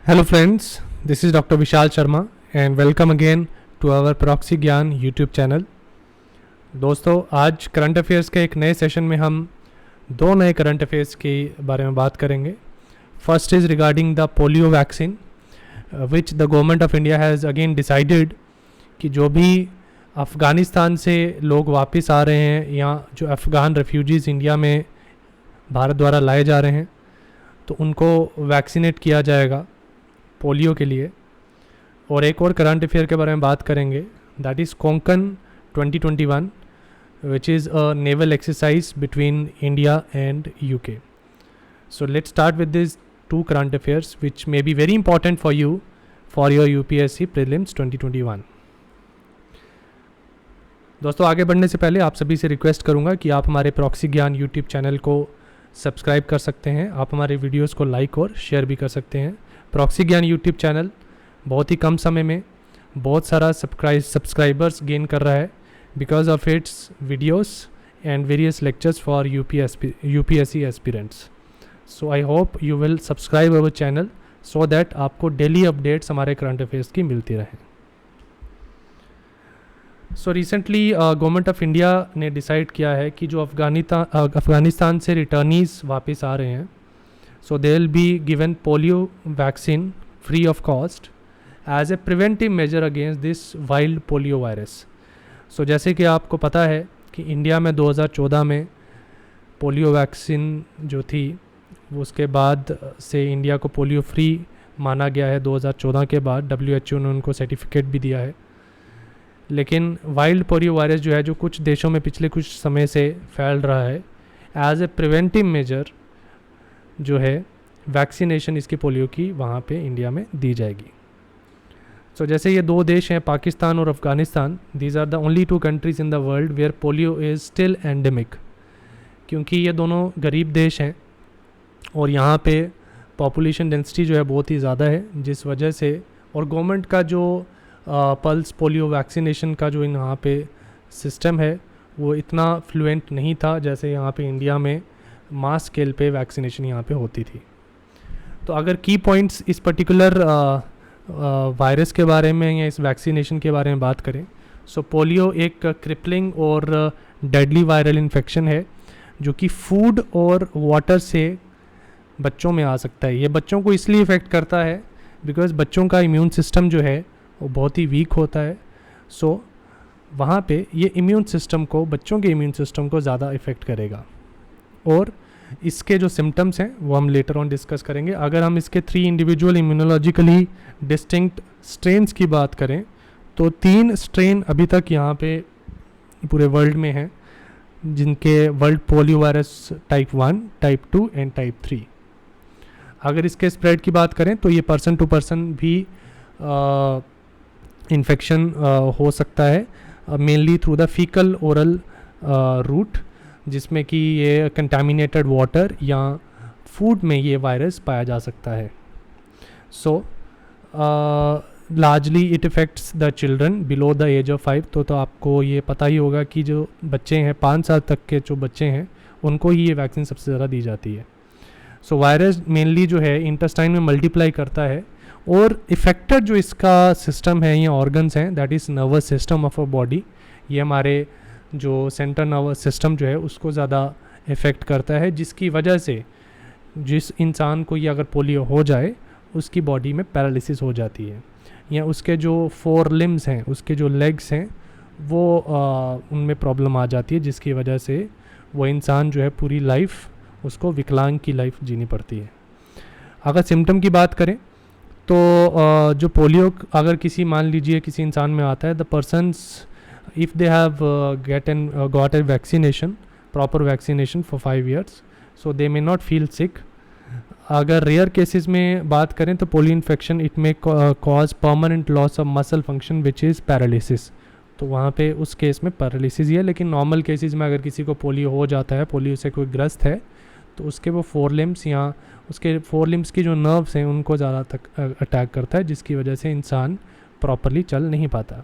Hello friends, this is Dr. Vishal Sharma and welcome again to our Proxy ज्ञान YouTube channel. दोस्तों, आज current affairs के एक नए सेशन में हम दो नए करंट अफेयर्स के बारे में बात करेंगे। First is regarding the polio vaccine which the government of India has again decided कि जो भी अफ़गानिस्तान से लोग वापस आ रहे हैं या जो अफ़गान रेफ्यूजीज़ इंडिया में भारत द्वारा लाए जा रहे हैं तो उनको वैक्सीनेट किया जाएगा पोलियो के लिए। और एक और करंट अफेयर के बारे में बात करेंगे, that is Konkan 2021 which is a naval exercise between India and UK. So let's start with this two current affairs which may be very important for you for your UPSC prelims 2021। दोस्तों, आगे बढ़ने से पहले आप सभी से रिक्वेस्ट करूंगा कि आप हमारे प्रॉक्सी ज्ञान यूट्यूब चैनल को सब्सक्राइब कर सकते हैं। आप हमारे वीडियोस को लाइक और शेयर भी कर सकते हैं। प्रॉक्सी ज्ञान यूट्यूब चैनल बहुत ही कम समय में बहुत सारा सब्सक्राइबर्स गेन कर रहा है because of its videos and various lectures for UPSC aspirants. So I hope you will subscribe our channel so that आपको डेली अपडेट्स हमारे करंट अफेयर्स की मिलती रहें। So recently government of India ने decide किया है कि जो अफ़गानिस्तान से रिटर्नीज़ वापस आ रहे हैं so they will be given polio vaccine free of cost as a preventive measure against this wild polio virus. So जैसे कि आपको पता है कि इंडिया में 2014 में पोलियो वैक्सीन जो थी उसके बाद से इंडिया को पोलियो फ्री माना गया है। 2014 के बाद WHO ने उनको सर्टिफिकेट भी दिया है। लेकिन वाइल्ड पोलियो वायरस जो है जो कुछ देशों में पिछले कुछ समय से फैल रहा है, एज ए प्रिवेंटिव मेजर जो है वैक्सीनेशन इसकी पोलियो की वहाँ पे इंडिया में दी जाएगी। सो जैसे ये दो देश हैं पाकिस्तान और Afghanistan, these are the only two countries in the world where polio is still endemic. क्योंकि ये दोनों गरीब देश हैं और यहाँ पे पॉपुलेशन डेंसिटी जो है बहुत ही ज़्यादा है, जिस वजह से और गवर्नमेंट का जो पल्स पोलियो वैक्सीनेशन का जो यहाँ पे सिस्टम है वो इतना फ्लुएंट नहीं था जैसे यहाँ पे इंडिया में मास स्केल पे वैक्सीनेशन यहाँ पे होती थी। तो अगर की पॉइंट्स इस पर्टिकुलर वायरस के बारे में या इस वैक्सीनेशन के बारे में बात करें, सो पोलियो एक क्रिपलिंग और डेडली वायरल इन्फेक्शन है जो कि फूड और वाटर से बच्चों में आ सकता है। ये बच्चों को इसलिए इफ़ेक्ट करता है बिकॉज बच्चों का इम्यून सिस्टम जो है वो बहुत ही वीक होता है। सो वहाँ पे ये इम्यून सिस्टम को, बच्चों के इम्यून सिस्टम को ज़्यादा इफ़ेक्ट करेगा और इसके जो सिम्टम्स हैं वो हम लेटर ऑन डिस्कस करेंगे। अगर हम इसके 3 इंडिविजुअल इम्यूनोलॉजिकली डिस्टिंक्ट स्ट्रेन्स की बात करें तो 3 स्ट्रेन अभी तक यहाँ पे पूरे वर्ल्ड में हैं, जिनके world polio virus type 1, type 2 and type 3। अगर इसके स्प्रेड की बात करें तो ये पर्सन टू पर्सन भी इन्फेक्शन हो सकता है, mainly through the faecal oral route, जिसमें कि ये कंटामिनेटेड वाटर या फूड में ये वायरस पाया जा सकता है। So largely it affects the children below the age of 5। तो आपको ये पता ही होगा कि जो बच्चे हैं 5 साल तक के जो बच्चे हैं उनको ही ये वैक्सीन सबसे ज़्यादा दी जाती है। सो वायरस मेनली जो है इंटेस्टाइन में मल्टीप्लाई करता है और इफ़ेक्टेड जो इसका सिस्टम है या ऑर्गन्स हैं, that is nervous system of a body. ये हमारे जो सेंट्रल नर्वस सिस्टम जो है उसको ज़्यादा इफ़ेक्ट करता है, जिसकी वजह से जिस इंसान को ये अगर पोलियो हो जाए उसकी बॉडी में पैरालिसिस हो जाती है या उसके जो 4 लिम्स हैं, उसके जो लेग्स हैं वो उनमें प्रॉब्लम आ जाती है, जिसकी वजह से वो इंसान जो है पूरी लाइफ उसको विकलांग की लाइफ जीनी पड़ती है। अगर सिम्टम की बात करें तो जो पोलियो अगर किसी मान लीजिए किसी इंसान में आता है, the persons if they have got a vaccination, proper vaccination for 5 years, so they may not feel sick. अगर रेयर केसेस में बात करें तो polio infection it may cause permanent loss of muscle function which is paralysis. तो वहाँ पे उस case में पैरालिसिस ही है। लेकिन नॉर्मल केसेस में अगर किसी को पोलियो हो जाता है, पोलियो से कोई ग्रस्त है, तो उसके वो 4 लिम्स या उसके 4 लिम्स की जो नर्व्स हैं उनको ज़्यादा तक अटैक करता है, जिसकी वजह से इंसान प्रॉपरली चल नहीं पाता।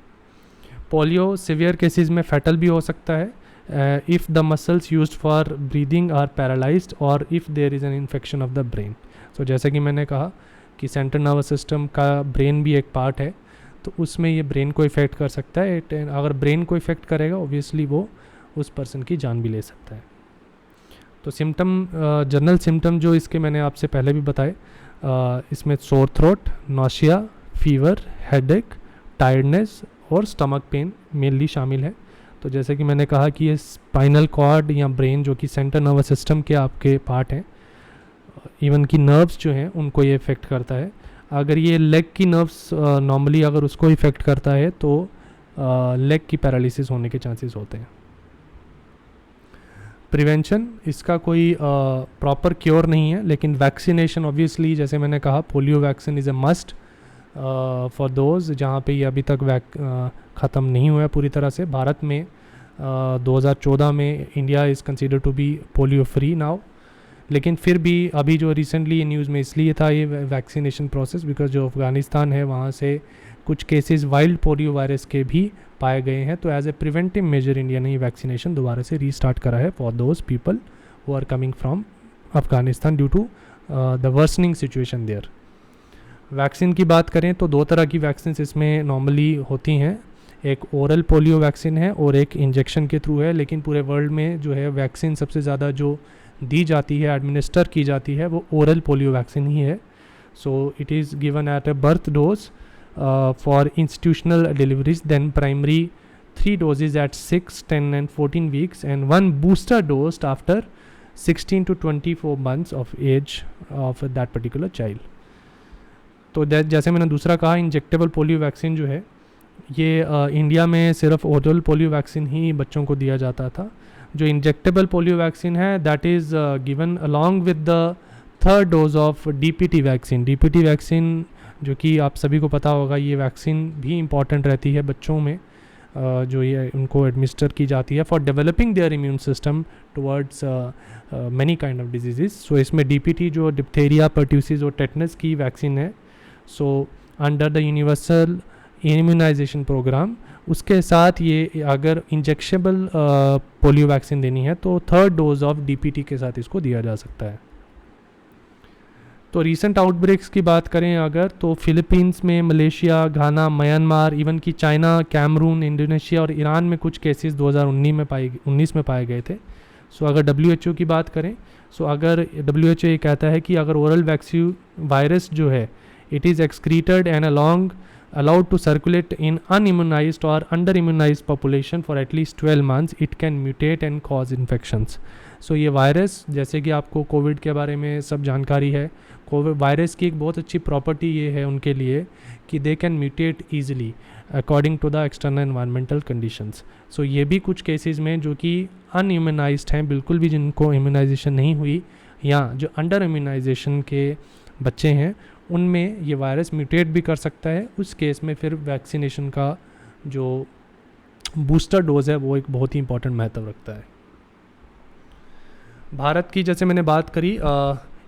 पोलियो सिवियर केसेस में फैटल भी हो सकता है if the muscles used for breathing are paralyzed or if there is an infection of the brain. So जैसे कि मैंने कहा कि सेंट्रल नर्वस सिस्टम का ब्रेन भी एक पार्ट है, तो उसमें ये ब्रेन को इफ़ेक्ट कर सकता है। अगर ब्रेन को इफ़ेक्ट करेगा ऑब्वियसली वो उस पर्सन की जान भी ले सकता है। तो सिम्टम, जनरल सिम्टम जो इसके मैंने आपसे पहले भी बताए, इसमें sore throat, nausea, fever, headache, tiredness और स्टमक पेन मेनली शामिल है। तो जैसे कि मैंने कहा कि ये स्पाइनल कॉर्ड या ब्रेन जो कि सेंट्रल नर्वस सिस्टम के आपके पार्ट हैं, इवन की नर्व्स जो हैं उनको ये इफ़ेक्ट करता है। अगर ये लेग की नर्व्स नॉर्मली अगर उसको इफ़ेक्ट करता है तो लेग की पैरालिसिस होने के चांसेस होते हैं। प्रिवेंशन, इसका कोई प्रॉपर क्योर नहीं है, लेकिन वैक्सीनेशन ऑब्वियसली, जैसे मैंने कहा, polio vaccine is a must for those जहाँ पे ये अभी तक ख़त्म नहीं हुआ है पूरी तरह से। भारत में 2014 में India is consider to be polio free now, लेकिन फिर भी अभी जो रिसेंटली न्यूज़ में इसलिए था ये वैक्सीनेशन प्रोसेस बिकॉज जो अफ़गानिस्तान है वहाँ से कुछ केसेस वाइल्ड पोलियो वायरस के भी पाए गए हैं। तो as a preventive measure India ने ये वैक्सीनेशन दोबारा से रीस्टार्ट करा है for those people who are coming from Afghanistan due to the worsening situation there. Vaccine की बात करें तो दो तरह की वैक्सीन इसमें नॉर्मली होती हैं, एक ओरल पोलियो वैक्सीन है और एक इंजेक्शन के थ्रू है। लेकिन पूरे वर्ल्ड में जो है वैक्सीन सबसे ज़्यादा जो दी जाती है, एडमिनिस्टर की जाती है, वो ओरल पोलियो वैक्सीन ही है। So it is given at a birth dose for institutional deliveries, then primary 3 doses at 6, 10 and 14 weeks and 1 booster dose after 16 to 24 months of age of that particular child. तो जैसे मैंने दूसरा कहा, injectable polio vaccine जो है ये India में सिर्फ ओरल पोलियो वैक्सीन ही बच्चों को दिया जाता था। जो इंजेक्टेबल पोलियो वैक्सीन है that is given along with the 3rd dose of DPT vaccine. DPT vaccine जो कि आप सभी को पता होगा, ये वैक्सीन भी इम्पॉर्टेंट रहती है बच्चों में, जो ये उनको एडमिनिस्टर की जाती है for developing their immune system towards many kind of disease. So इसमें DPT जो डिप्थेरिया, पर्ट्यूसिस और टेटनस की वैक्सीन है, so under the universal immunization programme, उसके साथ ये अगर इंजेक्शेबल पोलियो वैक्सीन देनी है तो 3rd डोज ऑफ DPT के साथ इसको दिया जा सकता है। तो रीसेंट आउटब्रेक्स की बात करें अगर, तो फिलीपींस में, मलेशिया, घाना, म्यांमार, इवन कि चाइना, कैमरून, इंडोनेशिया और ईरान में कुछ केसेस 2019 में पाए गए थे। सो अगर WHO की बात करें, सो अगर WHO ये कहता है कि अगर ओरल वैक्सीन वायरस जो है it is excreted and allowed to circulate in unimmunized or under-immunized population for at least 12 months, it can mutate and cause infections. So ये वायरस, जैसे कि आपको कोविड के बारे में सब जानकारी है, कोविड वायरस की एक बहुत अच्छी प्रॉपर्टी ये है उनके लिए कि they can mutate easily according to the external environmental conditions. So ये भी कुछ केसेस में जो कि अनइम्यूनाइज्ड हैं, बिल्कुल भी जिनको इम्यूनाइजेशन नहीं हुई या जो अंडर इम्यूनाइजेशन के बच्चे हैं, उनमें ये वायरस म्यूटेट भी कर सकता है। उस केस में फिर वैक्सीनेशन का जो बूस्टर डोज है वो एक बहुत ही इंपॉर्टेंट महत्व रखता है। भारत की जैसे मैंने बात करी,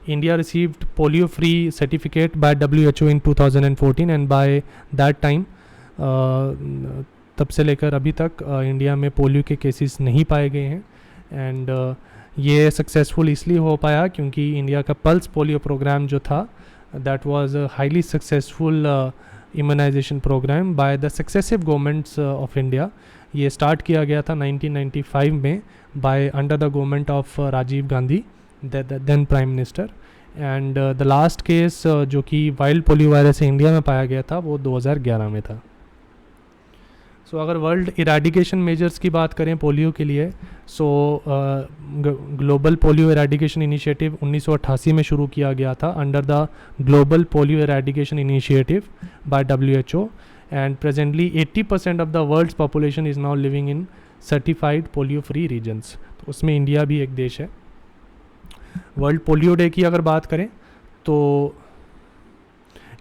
India received polio free certificate bye WHO in 2014 and by that time तब से लेकर अभी तक इंडिया में पोलियो के केसेस नहीं पाए गए हैं। एंड ये सक्सेसफुल इसलिए हो पाया क्योंकि इंडिया का पल्स पोलियो प्रोग्राम जो था, that was a highly successful immunization program by the successive governments of India. ये स्टार्ट किया गया था 1995 में by under the government of Rajiv Gandhi, then Prime Minister, and the last case जो कि wild polio virus India में पाया गया था वो 2011 में था। सो अगर वर्ल्ड इरेडिकेशन मेजर्स की बात करें पोलियो के लिए, so global polio eradication initiative 1988 में शुरू किया गया था under the global polio eradication initiative by WHO, and presently 80% of the world's population is now living in certified polio free regions. तो उसमें इंडिया भी एक देश है। वर्ल्ड पोलियो डे की अगर बात करें तो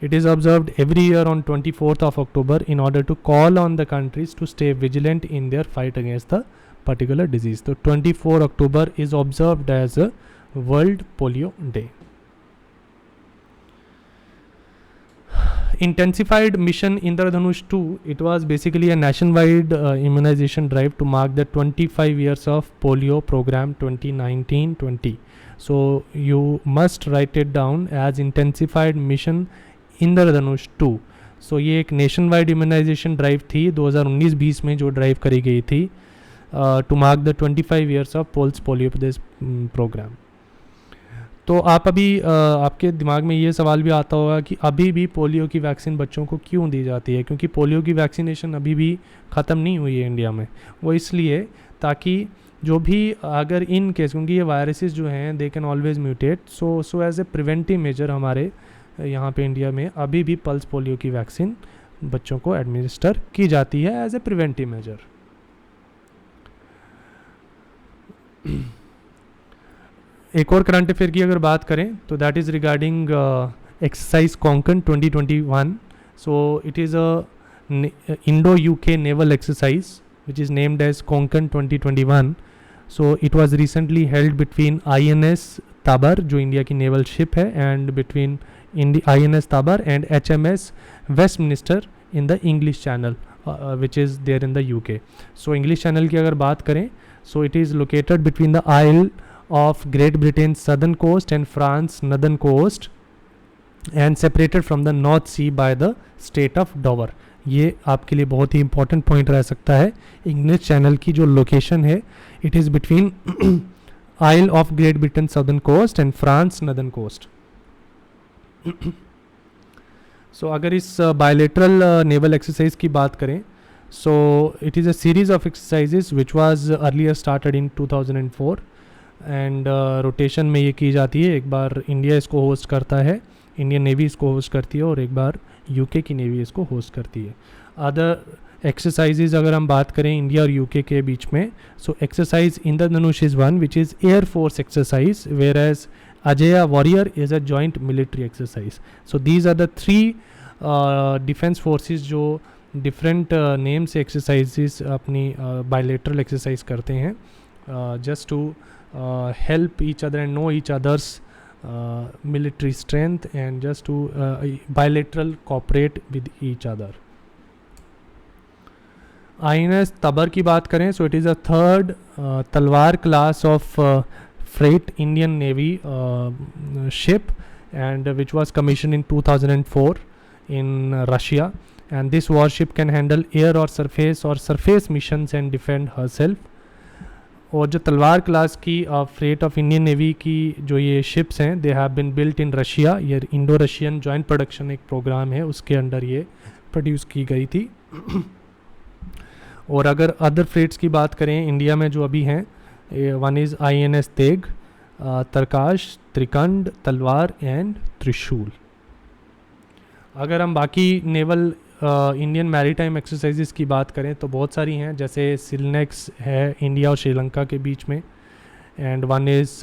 it is observed every year on 24th of October in order to call on the countries to stay vigilant in their fight against the particular disease. So 24 October is observed as a World Polio Day. Intensified Mission Indradhanush 2, it was basically a nationwide immunization drive to mark the 25 years of polio program 2019-20. So you must write it down as Intensified Mission इंद्रधनुष 2। सो ये एक nation wide immunisation drive थी 2019-20 में जो drive करी गई थी to mark the 25 years of pulse polio program. तो आप अभी आपके दिमाग में ये सवाल भी आता होगा कि अभी भी पोलियो की वैक्सीन बच्चों को क्यों दी जाती है, क्योंकि पोलियो की वैक्सीनेशन अभी भी ख़त्म नहीं हुई है इंडिया में। वो इसलिए ताकि जो भी अगर इन केस, क्योंकि ये वायरसेस जो हैं they can always mutate, so as a preventive measure हमारे यहाँ पे इंडिया में अभी भी पल्स पोलियो की वैक्सीन बच्चों को एडमिनिस्टर की जाती है एज ए प्रिवेंटिव मेजर। एक और करंट अफेयर की अगर बात करें तो that is regarding exercise Konkan 2021। So it is a Indo UK naval exercise which is named as Konkan 2021. So it was recently held between INS Tabar जो India की naval ship है and between INS Tabar and HMS Westminster in the English Channel which is there in the UK. So English Channel की अगर बात करें so it is located between the Isle of Great Britain's southern coast and France northern coast and separated from the North Sea by the Strait of Dover. ये आपके लिए बहुत ही important point रह सकता है। इंग्लिश चैनल की जो location है it is between Isle of Great Britain southern coast and France northern coast. So अगर इस बायलेटरल नेवल एक्सरसाइज की बात करें so it is a series of exercises which was earlier started in 2004 and rotation में ये की जाती है। एक बार इंडिया इसको होस्ट करता है, इंडियन नेवी इसको होस्ट करती है और एक बार यूके की नेवी इसको होस्ट करती है। अदर एक्सरसाइजेज अगर हम बात करें इंडिया और यूके के बीच में so exercise Indradhanush is one which is air force exercise whereas Ajay warrior is a joint military exercise. So these are the three defence forces जो डिफरेंट नेम से एक्सरसाइजेज अपनी बायलेटरल एक्सरसाइज करते हैं just to help each other and know each other's military strength and just to bilateral cooperate with each other. INS तबर की बात करें so it is a third तलवार class of freight Indian Navy ship and which was commissioned in 2004 in Russia, and this warship can handle air or surface missions and defend herself. और जो तलवार class की freight of Indian navy की जो ये ships हैं they have been built in Russia. ये Indo Russian joint production एक प्रोग्राम है उसके अंडर ये प्रोड्यूस की गई थी। और अगर अदर फ्रेट्स की बात करें इंडिया में जो अभी हैं one is INS Teg, Tarkash, Trikand, Talwar and त्रिशूल। अगर हम बाकी नेवल इंडियन मैरीटाइम एक्सरसाइजेस की बात करें तो बहुत सारी हैं, जैसे सिलनेक्स है इंडिया और श्रीलंका के बीच में and one is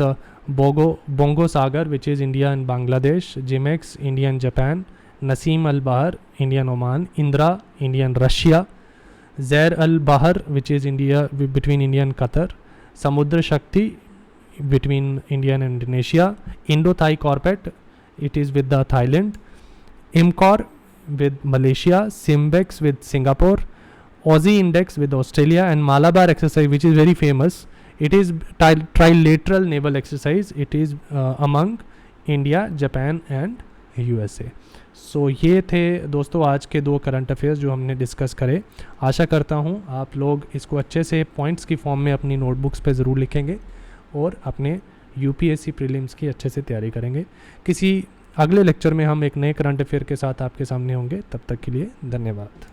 Bongo Sagar which is India and Bangladesh, JIMEX India and Japan, Naseem Al Bahr Indian Oman, Indira Indian Russia, Zair Al Bahr which is India between India and Qatar, Samudra Shakti between India and Indonesia, Indo Thai CORPAT it is with the Thailand, IMCOR with Malaysia, Simbex with Singapore, Aussie Index with Australia, and Malabar exercise which is very famous. It is trilateral naval exercise. It is among India, Japan and USA. So ये थे दोस्तों आज के 2 current affairs जो हमने discuss करे। आशा करता हूँ आप लोग इसको अच्छे से पॉइंट्स की फॉर्म में अपनी नोटबुक्स पे ज़रूर लिखेंगे और अपने UPSC प्रीलिम्स की अच्छे से तैयारी करेंगे। किसी अगले लेक्चर में हम एक नए करंट अफेयर के साथ आपके सामने होंगे। तब तक के लिए धन्यवाद।